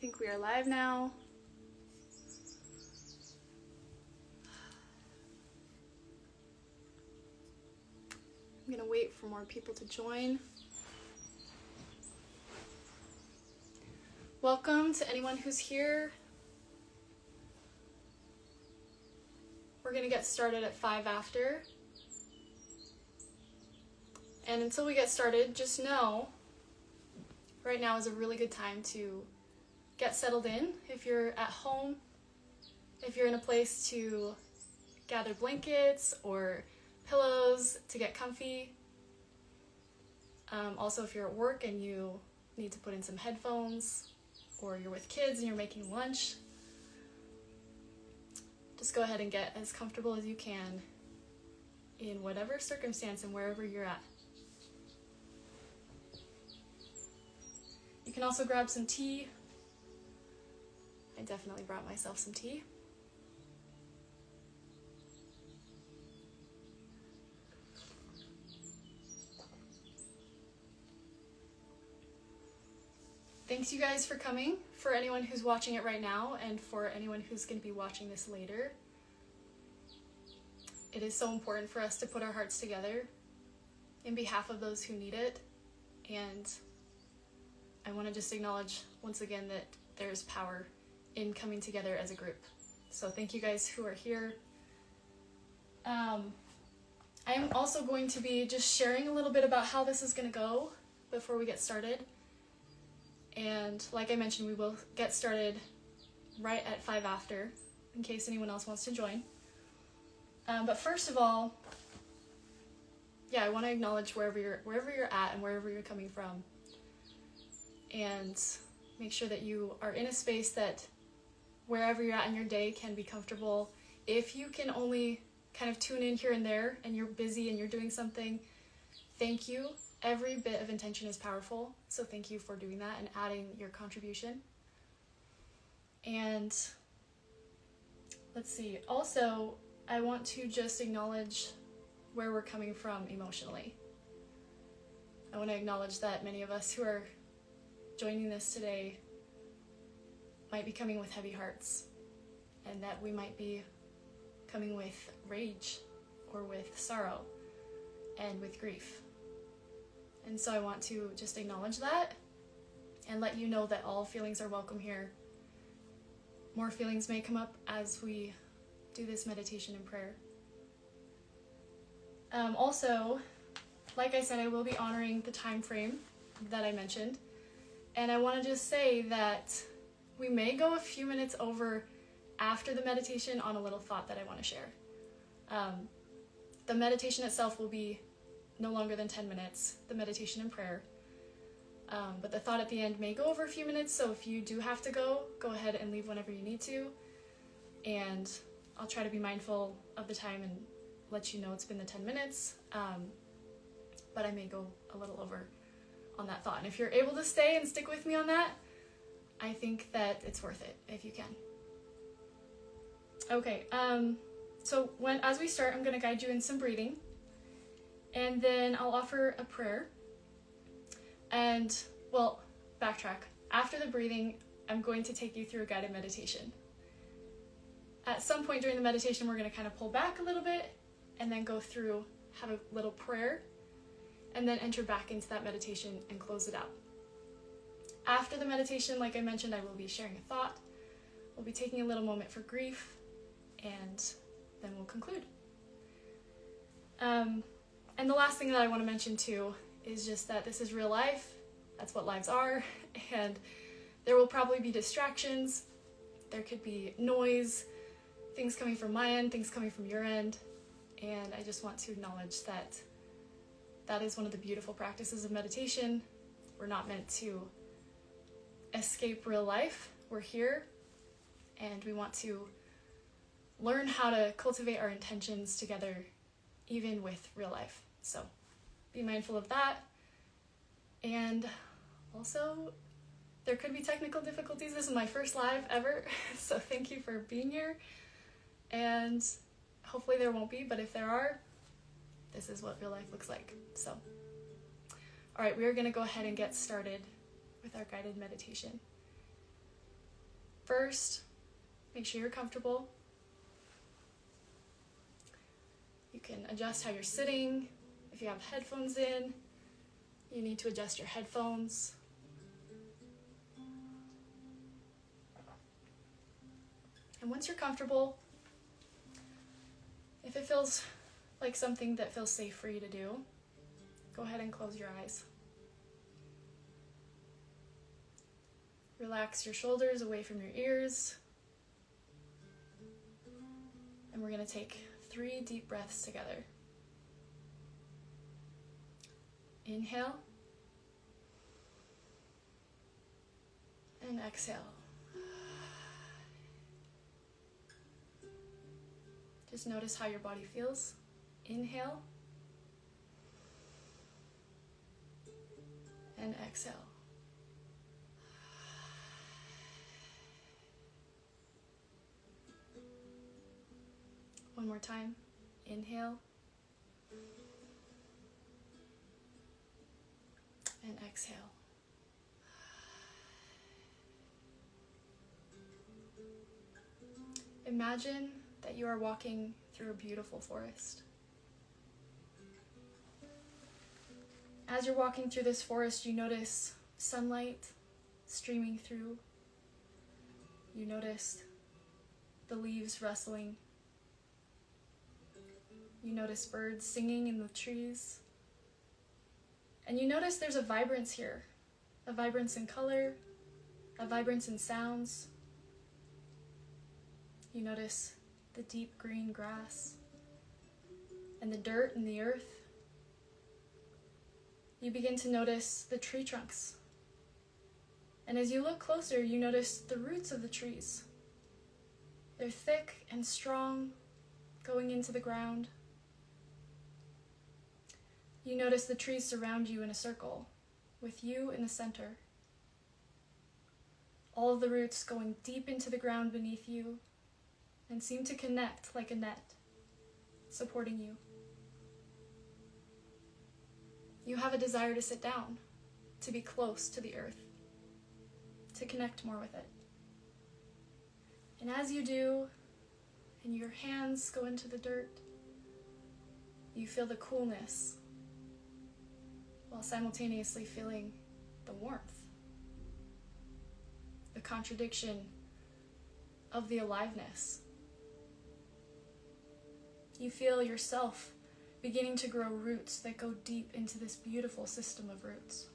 think we are live now. I'm gonna wait for more people to join. Welcome to anyone who's here. We're gonna get started at 5 after. And until we get started, just know right now is a really good time to get settled in. If you're at home, if you're in a place to gather blankets or pillows to get comfy. Also, if you're at work and you need to put in some headphones, or you're with kids and you're making lunch, just go ahead and get as comfortable as you can in whatever circumstance and wherever you're at. You can also grab some tea. I definitely brought myself some tea. Thanks you guys for coming, for anyone who's watching it right now and for anyone who's going to be watching this later. It is so important for us to put our hearts together in behalf of those who need it, and I want to just acknowledge once again that there's power in coming together as a group. So thank you guys who are here. I am also going to be just sharing a little bit about how this is going to go before we get started. And like I mentioned, we will get started right at 5 after, in case anyone else wants to join. But first of all, yeah, I want to acknowledge wherever you're at and wherever you're coming from. And make sure that you are in a space that wherever you're at in your day can be comfortable. If you can only kind of tune in here and there and you're busy and you're doing something, thank you. Every bit of intention is powerful, so thank you for doing that and adding your contribution. And let's see, also, I want to just acknowledge where we're coming from emotionally. I want to acknowledge that many of us who are joining this today might be coming with heavy hearts, and that we might be coming with rage or with sorrow and with grief. And so I want to just acknowledge that and let you know that all feelings are welcome here. More feelings may come up as we do this meditation and prayer. Also, like I said, I will be honoring the time frame that I mentioned. And I want to just say that we may go a few minutes over after the meditation on a little thought that I want to share. The meditation itself will be no longer than 10 minutes, the meditation and prayer. But the thought at the end may go over a few minutes, so if you do have to go ahead and leave whenever you need to. And I'll try to be mindful of the time and let you know it's been the 10 minutes. But I may go a little over on that thought. And if you're able to stay and stick with me on that, I think that it's worth it if you can. Okay, so as we start, I'm going to guide you in some breathing. And then I'll offer a prayer. And, well, backtrack. After the breathing, I'm going to take you through a guided meditation. At some point during the meditation, we're going to kind of pull back a little bit and then go through, have a little prayer, and then enter back into that meditation and close it out. After the meditation, like I mentioned, I will be sharing a thought. We'll be taking a little moment for grief, and then we'll conclude. And the last thing that I want to mention too is just that this is real life. That's what lives are. And there will probably be distractions. There could be noise, things coming from my end, things coming from your end. And I just want to acknowledge that that is one of the beautiful practices of meditation. We're not meant to escape real life. We're here, and we want to learn how to cultivate our intentions together, even with real life. So be mindful of that. And also, there could be technical difficulties. This is my first live ever, so thank you for being here. And hopefully there won't be, but if there are, this is what real life looks like. So, all right, we are going to go ahead and get started with our guided meditation. First, make sure you're comfortable. You can adjust how you're sitting. If you have headphones in, you need to adjust your headphones. And once you're comfortable, if it feels like something that feels safe for you to do, go ahead and close your eyes. Relax your shoulders away from your ears. And we're going to take 3 deep breaths together. Inhale. And exhale. Just notice how your body feels. Inhale. And exhale. One more time. Inhale. And exhale. Imagine that you are walking through a beautiful forest. As you're walking through this forest, you notice sunlight streaming through. You notice the leaves rustling. You notice birds singing in the trees. And you notice there's a vibrance here, a vibrance in color, a vibrance in sounds. You notice the deep green grass and the dirt and the earth. You begin to notice the tree trunks. And as you look closer, you notice the roots of the trees. They're thick and strong, going into the ground. You notice the trees surround you in a circle, with you in the center. All of the roots going deep into the ground beneath you and seem to connect like a net, supporting you. You have a desire to sit down, to be close to the earth, to connect more with it. And as you do, and your hands go into the dirt, you feel the coolness, while simultaneously feeling the warmth, the contradiction of the aliveness. You feel yourself beginning to grow roots that go deep into this beautiful system of roots.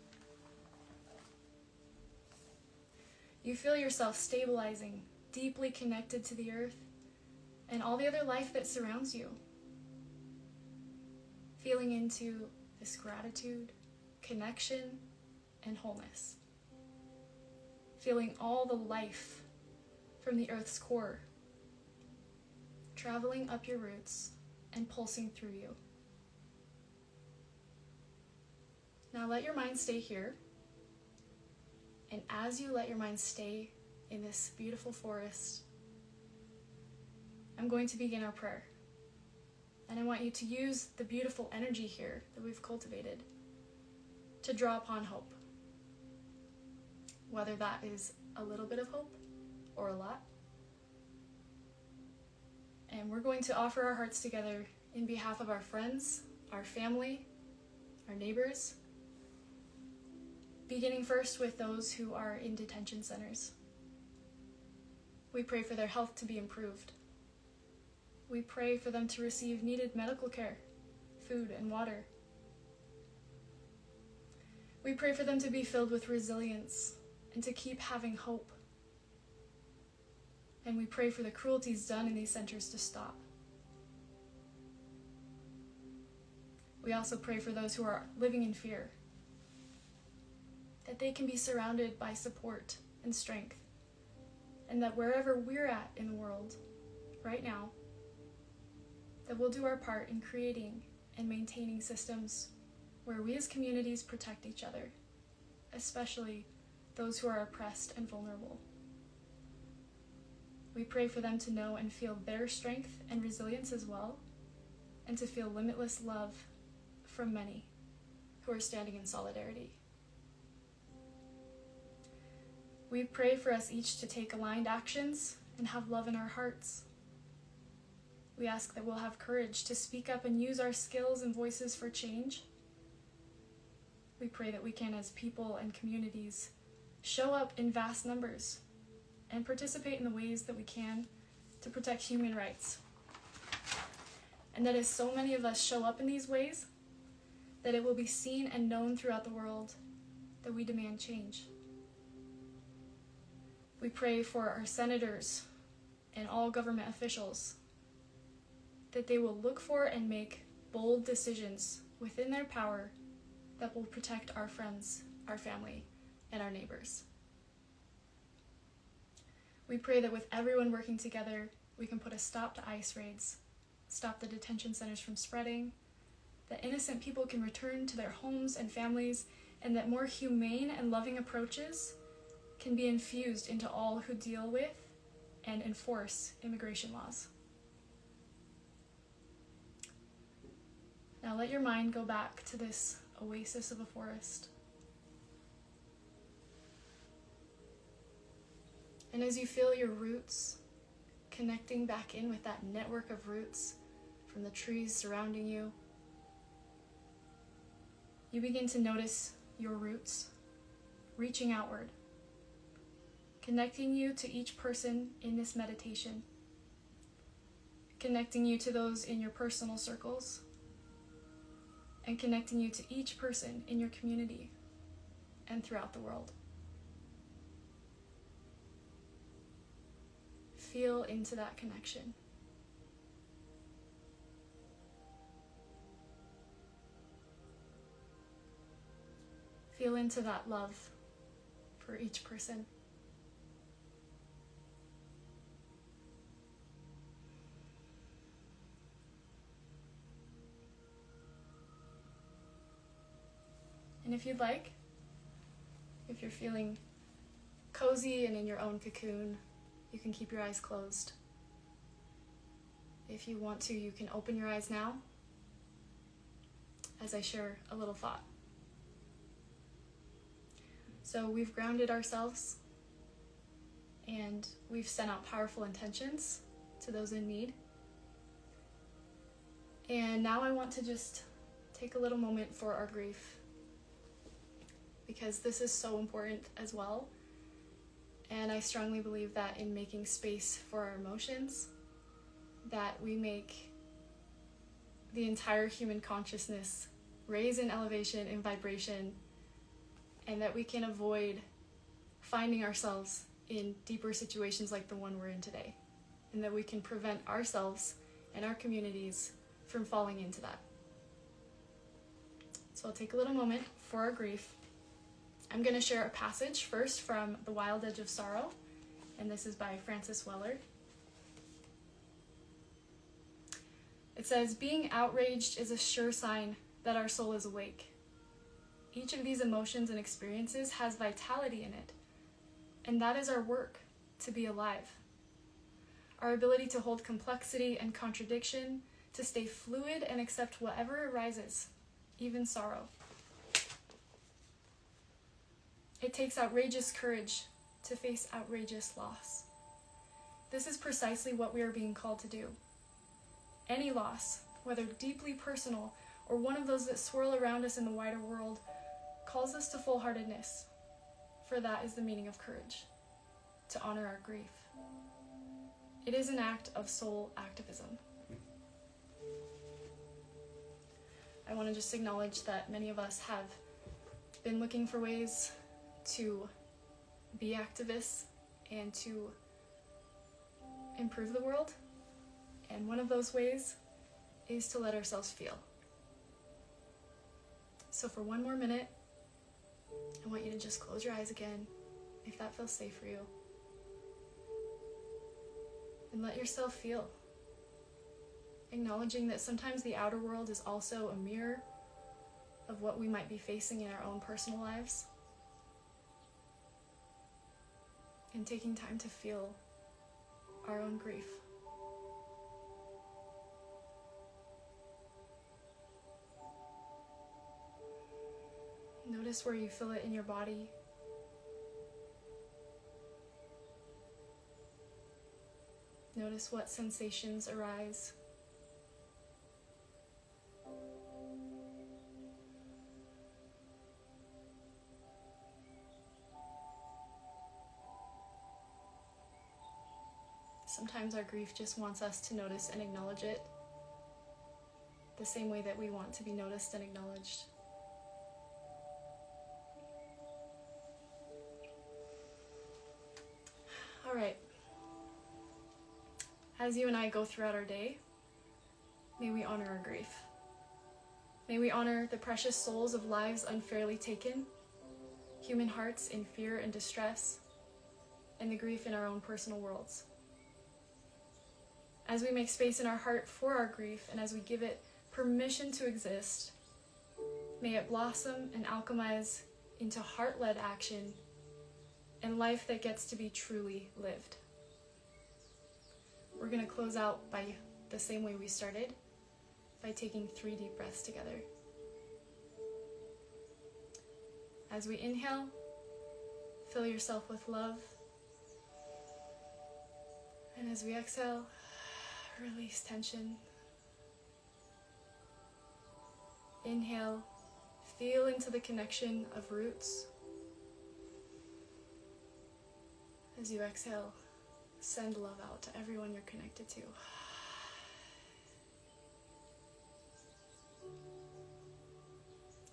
You feel yourself stabilizing, deeply connected to the earth and all the other life that surrounds you. Feeling into this gratitude, connection, and wholeness. Feeling all the life from the earth's core, traveling up your roots and pulsing through you. Now let your mind stay here. And as you let your mind stay in this beautiful forest, I'm going to begin our prayer. And I want you to use the beautiful energy here that we've cultivated to draw upon hope. Whether that is a little bit of hope or a lot. And we're going to offer our hearts together in behalf of our friends, our family, our neighbors, beginning first with those who are in detention centers. We pray for their health to be improved. We pray for them to receive needed medical care, food, and water. We pray for them to be filled with resilience and to keep having hope. And we pray for the cruelties done in these centers to stop. We also pray for those who are living in fear, that they can be surrounded by support and strength, and that wherever we're at in the world right now, that we'll do our part in creating and maintaining systems where we as communities protect each other, especially those who are oppressed and vulnerable. We pray for them to know and feel their strength and resilience as well, and to feel limitless love from many who are standing in solidarity. We pray for us each to take aligned actions and have love in our hearts. We ask that we'll have courage to speak up and use our skills and voices for change. We pray that we can, as people and communities, show up in vast numbers and participate in the ways that we can to protect human rights. And that as so many of us show up in these ways, that it will be seen and known throughout the world that we demand change. We pray for our senators and all government officials, that they will look for and make bold decisions within their power that will protect our friends, our family, and our neighbors. We pray that with everyone working together, we can put a stop to ICE raids, stop the detention centers from spreading, that innocent people can return to their homes and families, and that more humane and loving approaches can be infused into all who deal with and enforce immigration laws. Now let your mind go back to this oasis of a forest. And as you feel your roots connecting back in with that network of roots from the trees surrounding you, you begin to notice your roots reaching outward, connecting you to each person in this meditation, connecting you to those in your personal circles, and connecting you to each person in your community and throughout the world. Feel into that connection. Feel into that love for each person. And if you'd like, if you're feeling cozy and in your own cocoon, you can keep your eyes closed. If you want to, you can open your eyes now as I share a little thought. So we've grounded ourselves and we've sent out powerful intentions to those in need. And now I want to just take a little moment for our grief, because this is so important as well. And I strongly believe that in making space for our emotions, that we make the entire human consciousness raise in elevation, in vibration, and that we can avoid finding ourselves in deeper situations like the one we're in today, and that we can prevent ourselves and our communities from falling into that. So I'll take a little moment for our grief. I'm going to share a passage first from The Wild Edge of Sorrow, and this is by Francis Weller. It says, "Being outraged is a sure sign that our soul is awake. Each of these emotions and experiences has vitality in it, and that is our work, to be alive. Our ability to hold complexity and contradiction, to stay fluid and accept whatever arises, even sorrow. It takes outrageous courage to face outrageous loss. This is precisely what we are being called to do. Any loss, whether deeply personal or one of those that swirl around us in the wider world, calls us to full-heartedness, for that is the meaning of courage, to honor our grief. It is an act of soul activism." I want to just acknowledge that many of us have been looking for ways to be activists and to improve the world. And one of those ways is to let ourselves feel. So for one more minute, I want you to just close your eyes again, if that feels safe for you. And let yourself feel. Acknowledging that sometimes the outer world is also a mirror of what we might be facing in our own personal lives. And taking time to feel our own grief. Notice where you feel it in your body. Notice what sensations arise. Sometimes our grief just wants us to notice and acknowledge it the same way that we want to be noticed and acknowledged. All right. As you and I go throughout our day, may we honor our grief. May we honor the precious souls of lives unfairly taken, human hearts in fear and distress, and the grief in our own personal worlds. As we make space in our heart for our grief, and as we give it permission to exist, may it blossom and alchemize into heart-led action and life that gets to be truly lived. We're going to close out by the same way we started, by taking 3 deep breaths together. As we inhale, fill yourself with love. And as we exhale, release tension. Inhale, feel into the connection of roots. As you exhale, send love out to everyone you're connected to.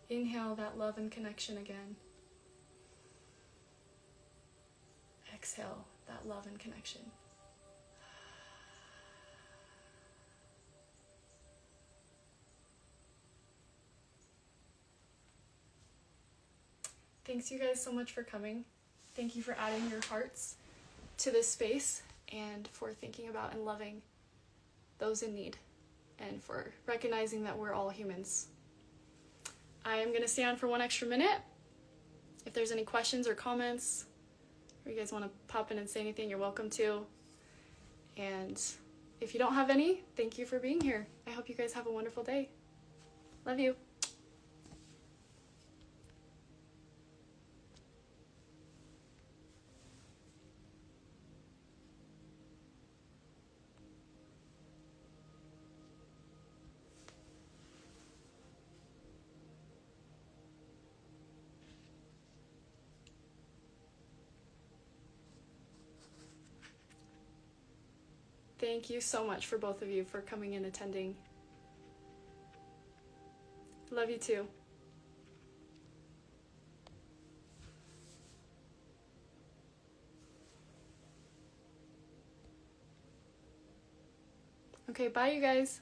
Inhale that love and connection again. Exhale that love and connection. Thanks you guys so much for coming. Thank you for adding your hearts to this space and for thinking about and loving those in need and for recognizing that we're all humans. I am going to stay on for 1 extra minute. If there's any questions or comments, or you guys want to pop in and say anything, you're welcome to. And if you don't have any, thank you for being here. I hope you guys have a wonderful day. Love you. Thank you so much for both of you for coming and attending. Love you too. Okay, bye you guys.